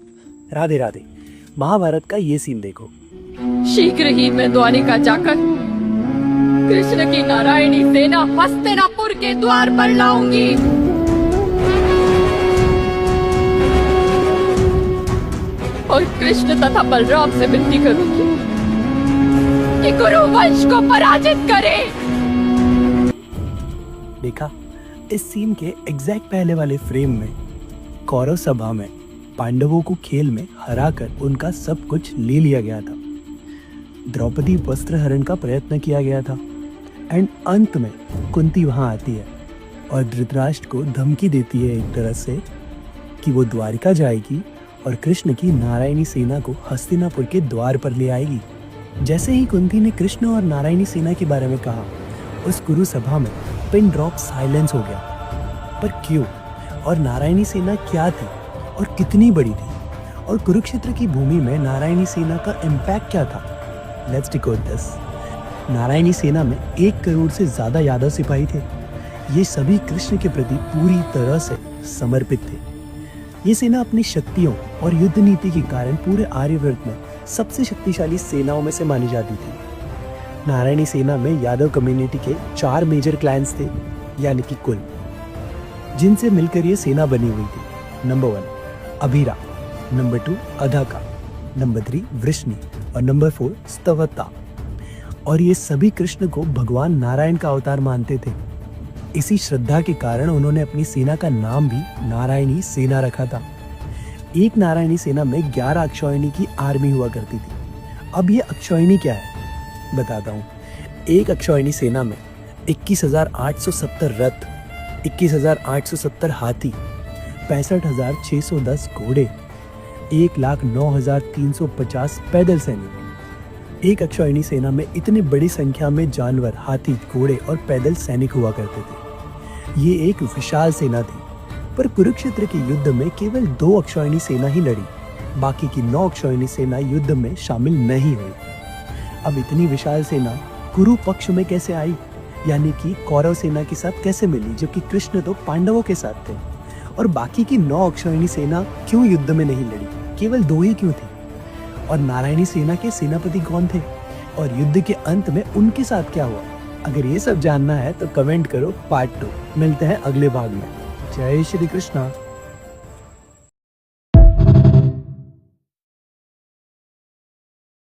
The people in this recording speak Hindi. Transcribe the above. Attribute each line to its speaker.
Speaker 1: राधे राधे। महाभारत का ये सीन देखो।
Speaker 2: शीघ्र ही मैं द्वारिका जाकर कृष्ण की नारायणी सेना हस्तिनापुर के द्वार पर लाऊंगी। और कृष्ण तथा बलराम से विनती करूंगी कि कुरु वंश को पराजित करे।
Speaker 1: देखा, इस सीन के एग्जैक्ट पहले वाले फ्रेम में कौरव सभा में पांडवों को खेल में हराकर उनका सब कुछ ले लिया गया था। द्रौपदी वस्त्र हरण का प्रयत्न किया गया था एंड अंत में कुंती वहां आती है और धृतराष्ट्र को धमकी देती है एक तरह से कि वो द्वारिका जाएगी और कृष्ण की नारायणी सेना को हस्तिनापुर के द्वार पर ले आएगी। जैसे ही कुंती ने कृष्ण और नारायणी सेना के बारे में कहा, उस कुरु सभा में पिन ड्रॉप साइलेंस हो गया। पर क्यों? और नारायणी सेना क्या थी और कितनी बड़ी थी? और कुरुक्षेत्र की भूमि में नारायणी सेना का इम्पैक्ट क्या था? Let's decode this. नारायणी सेना में 1 करोड़ से ज्यादा यादव सिपाही थे। ये सभी कृष्ण के प्रति पूरी तरह से समर्पित थे। ये सेना अपनी शक्तियों और युद्ध नीति के कारण पूरे आर्यवर्त में सबसे शक्तिशाली सेनाओं में से मानी जाती थी। नारायणी सेना में यादव कम्युनिटी के 4 मेजर क्लैंस थे, यानी कि कुल, जिनसे मिलकर ये सेना बनी हुई थी। Number 1 Abhira, number 2 Adhaka, number 3 Vrishni और नंबर 4 स्तवता। और ये सभी कृष्ण को भगवान नारायण का अवतार मानते थे। इसी श्रद्धा के कारण उन्होंने अपनी सेना का नाम भी नारायणी सेना रखा था। एक नारायणी सेना में 11 अक्षौहिणी की आर्मी हुआ करती थी। अब ये अक्षौहिणी क्या है बताता हूँ। एक अक्षौहिणी सेना में 21,870 रथ, 21,870 हाथी, 65,610 घोड़े, 1,09,350 पैदल सैनिक। एक अक्षौहिणी सेना में इतनी बड़ी संख्या में जानवर, हाथी, घोड़े और पैदल सैनिक हुआ करते थे। ये एक विशाल सेना थी। पर कुरुक्षेत्र के युद्ध में केवल 2 अक्षौहिणी सेना ही लड़ी। बाकी की 9 अक्षौहिणी सेना युद्ध में शामिल नहीं हुई। अब इतनी विशाल सेना कुरु पक्ष में कैसे आई, यानी कि कौरव सेना के साथ कैसे मिली, जबकि कृष्ण तो पांडवों के साथ थे? और बाकी की 9 अक्षौहिणी सेना क्यों युद्ध में नहीं लड़ी? केवल 2 ही क्यों थी? और नारायणी सेना के सेनापति कौन थे? और युद्ध के अंत में उनके साथ क्या हुआ? अगर ये सब जानना है तो कमेंट करो पार्ट 2। मिलते हैं अगले भाग में। जय श्री कृष्णा।